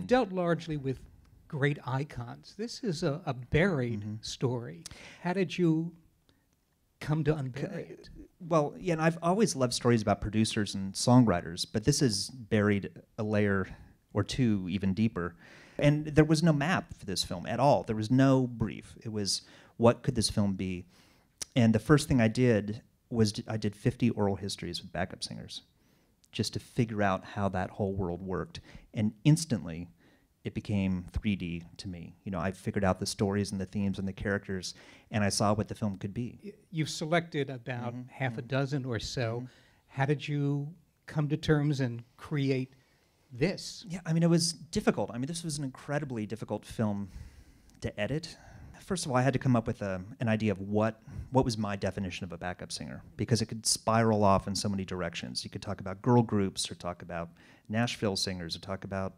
you've dealt largely with great icons. This is a buried story. How did you come to unbury it? Well, yeah, and I've always loved stories about producers and songwriters, but this is buried a layer or two even deeper. And there was no map for this film at all. There was no brief. It was, what could this film be? And the first thing I did was I did 50 oral histories with backup singers just to figure out how that whole world worked. And instantly, it became 3D to me. You know, I figured out the stories and the themes and the characters, and I saw what the film could be. You've selected about half a dozen or so. How did you come to terms and create this? Yeah, I mean, it was difficult. I mean, this was an incredibly difficult film to edit. First of all, I had to come up with an idea of what was my definition of a backup singer, because it could spiral off in so many directions. You could talk about girl groups, or talk about Nashville singers, or talk about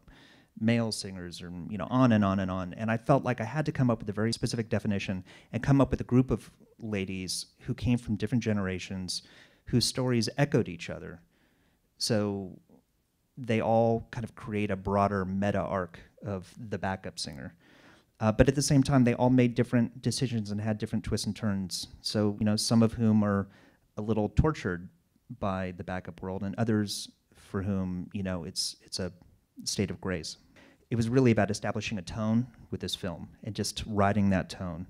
male singers, or on and on and on. And I felt like I had to come up with a very specific definition and come up with a group of ladies who came from different generations, whose stories echoed each other. So they all kind of create a broader meta arc of the backup singer. But at the same time, they all made different decisions and had different twists and turns. So, some of whom are a little tortured by the backup world, and others for whom, it's a state of grace. It was really about establishing a tone with this film and just riding that tone.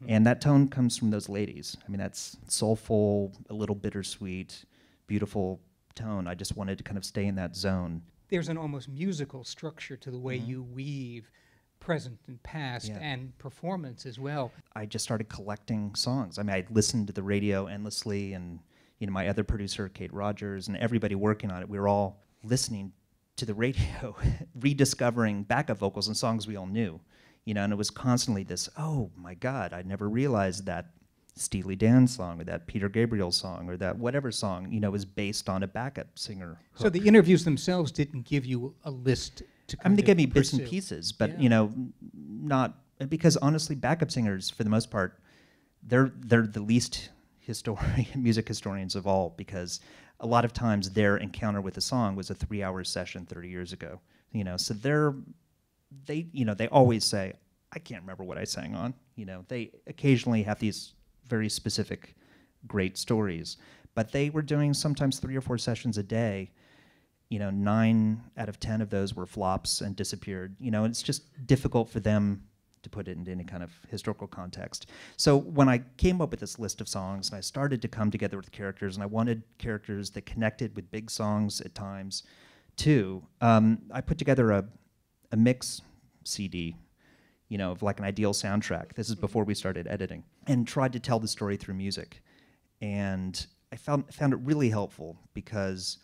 And that tone comes from those ladies. I mean, that's soulful, a little bittersweet, beautiful tone. I just wanted to kind of stay in that zone. There's an almost musical structure to the way you weave present and past and performance as well. I just started collecting songs. I mean, I listened to the radio endlessly, and my other producer, Kate Rogers, and everybody working on it, we were all listening to the radio, rediscovering backup vocals and songs we all knew, and it was constantly this, oh my God, I never realized that Steely Dan song, or that Peter Gabriel song, or that whatever song, was based on a backup singer hook. So the interviews themselves didn't give you a list to I mean, they gave me bits pursue. and pieces, but not, because honestly, backup singers, for the most part, they're the least music historians of all, because a lot of times their encounter with a song was a 3-hour session 30 years ago. So they always say, I can't remember what I sang on. They occasionally have these very specific, great stories, but they were doing sometimes 3 or 4 sessions a day. 9 out of 10 of those were flops and disappeared. And it's just difficult for them to put it into any kind of historical context. So when I came up with this list of songs, and I started to come together with characters, and I wanted characters that connected with big songs at times too, I put together a mix CD, of like an ideal soundtrack. This is before we started editing, and tried to tell the story through music. And I found it really helpful, because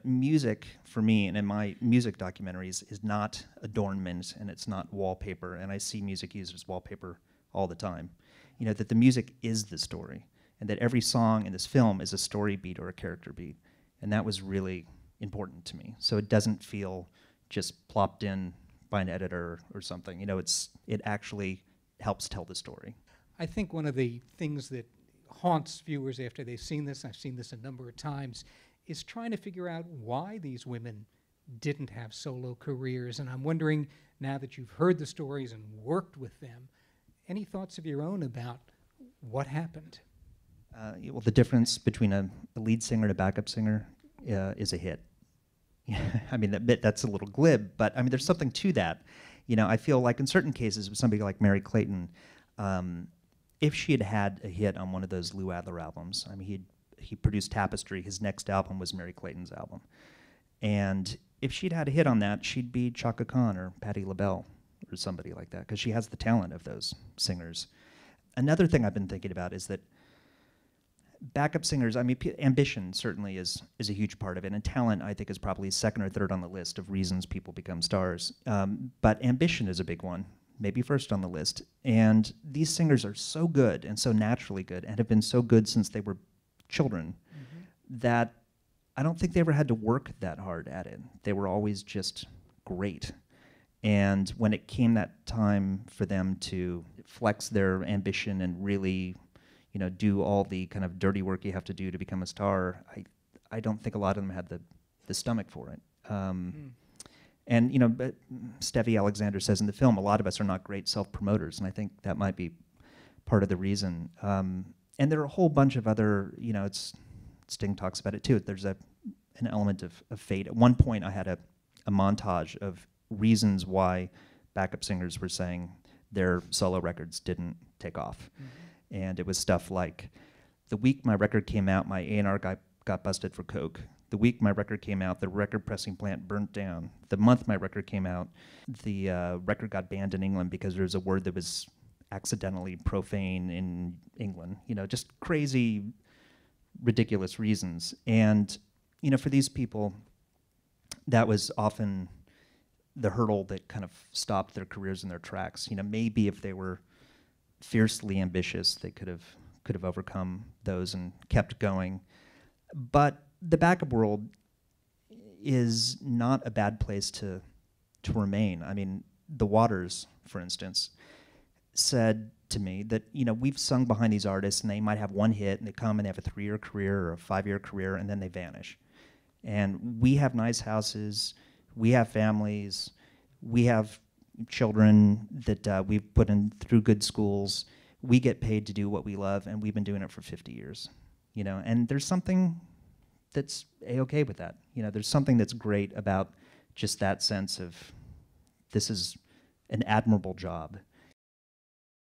music for me, and in my music documentaries, is not adornment, and it's not wallpaper, and I see music used as wallpaper all the time. That the music is the story, and that every song in this film is a story beat or a character beat. And that was really important to me. So it doesn't feel just plopped in by an editor or something. It actually helps tell the story. I think one of the things that haunts viewers after they've seen this, I've seen this a number of times, is trying to figure out why these women didn't have solo careers. And I'm wondering, now that you've heard the stories and worked with them, any thoughts of your own about what happened? Well, the difference between a lead singer and a backup singer is a hit. I mean, that's a little glib, but I mean, there's something to that. I feel like in certain cases, with somebody like Mary Clayton, if she had had a hit on one of those Lou Adler albums, I mean, he produced Tapestry. His next album was Mary Clayton's album. And if she'd had a hit on that, she'd be Chaka Khan or Patti LaBelle or somebody like that, because she has the talent of those singers. Another thing I've been thinking about is that backup singers, I mean, ambition certainly is a huge part of it, and talent, I think, is probably second or third on the list of reasons people become stars. But ambition is a big one, maybe first on the list. And these singers are so good and so naturally good, and have been so good since they were children, that I don't think they ever had to work that hard at it. They were always just great. And when it came that time for them to flex their ambition and really, do all the kind of dirty work you have to do to become a star, I don't think a lot of them had the stomach for it. And you know, but Stevie Alexander says in the film, a lot of us are not great self-promoters, and I think that might be part of the reason. And there are a whole bunch of other, you know, Sting talks about it too. There's an element of fate. At one point, I had a montage of reasons why backup singers were saying their solo records didn't take off. Mm-hmm. And it was stuff like, the week my record came out, my A&R guy got busted for coke. The week my record came out, the record pressing plant burnt down. The month my record came out, the record got banned in England because there was a word that was accidentally profane in England. You know, just crazy, ridiculous reasons. And, you know, for these people, that was often the hurdle that kind of stopped their careers in their tracks. You know, maybe if they were fiercely ambitious, they could have overcome those and kept going. But the backup world is not a bad place to remain. I mean, The Waters, for instance, said to me that, you know, we've sung behind these artists and they might have one hit and they come and they have a 3-year career or a 5-year career and then they vanish. And we have nice houses, we have families, we have children that we've put in through good schools. We get paid to do what we love, and we've been doing it for 50 years. You know, and there's something that's A-okay with that. You know, there's something that's great about just that sense of this is an admirable job.